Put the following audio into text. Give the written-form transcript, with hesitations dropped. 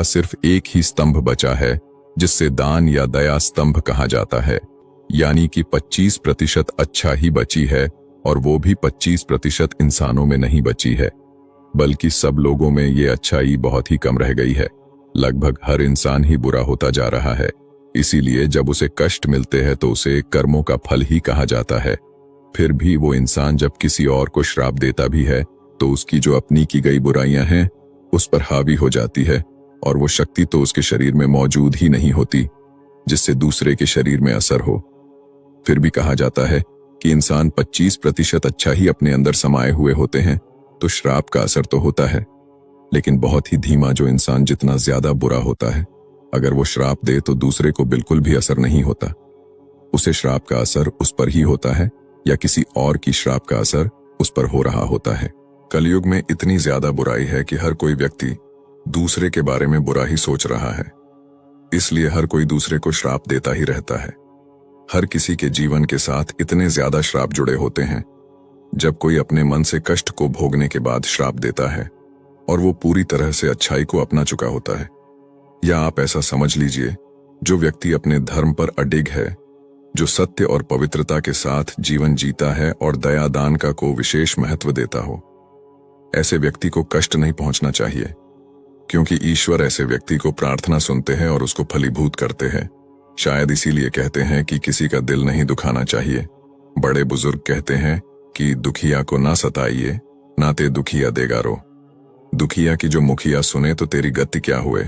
सिर्फ एक ही स्तंभ बचा है जिससे दान या दया स्तंभ कहा जाता है, यानी कि 25% अच्छा ही बची है, और वो भी 25% इंसानों में नहीं बची है, बल्कि सब लोगों में ये अच्छाई बहुत ही कम रह गई है। लगभग हर इंसान ही बुरा होता जा रहा है। इसीलिए जब उसे कष्ट मिलते हैं तो उसे कर्मों का फल ही कहा जाता है। फिर भी वो इंसान जब किसी और को श्राप देता भी है तो उसकी जो अपनी की गई बुराइयां हैं उस पर हावी हो जाती है, और वो शक्ति तो उसके शरीर में मौजूद ही नहीं होती जिससे दूसरे के शरीर में असर हो। फिर भी कहा जाता है कि इंसान 25% अच्छा ही अपने अंदर समाये हुए होते हैं, तो श्राप का असर तो होता है, लेकिन बहुत ही धीमा। जो इंसान जितना ज्यादा बुरा होता है, अगर वो श्राप दे तो दूसरे को बिल्कुल भी असर नहीं होता। उसे श्राप का असर उस पर ही होता है या किसी और की श्राप का असर उस पर हो रहा होता है। कलयुग में इतनी ज्यादा बुराई है कि हर कोई व्यक्ति दूसरे के बारे में बुरा ही सोच रहा है, इसलिए हर कोई दूसरे को श्राप देता ही रहता है। हर किसी के जीवन के साथ इतने ज्यादा श्राप जुड़े होते हैं। जब कोई अपने मन से कष्ट को भोगने के बाद श्राप देता है और वो पूरी तरह से अच्छाई को अपना चुका होता है, या आप ऐसा समझ लीजिए, जो व्यक्ति अपने धर्म पर अडिग है, जो सत्य और पवित्रता के साथ जीवन जीता है और दया दान का को विशेष महत्व देता हो, ऐसे व्यक्ति को कष्ट नहीं पहुंचना चाहिए, क्योंकि ईश्वर ऐसे व्यक्ति को प्रार्थना सुनते हैं और उसको फलीभूत करते हैं। शायद इसीलिए कहते हैं कि किसी का दिल नहीं दुखाना चाहिए। बड़े बुजुर्ग कहते हैं कि दुखिया को ना सताइए, ना ते दुखिया देगा रो। दुखिया की जो मुखिया सुने तो तेरी गति क्या हुए।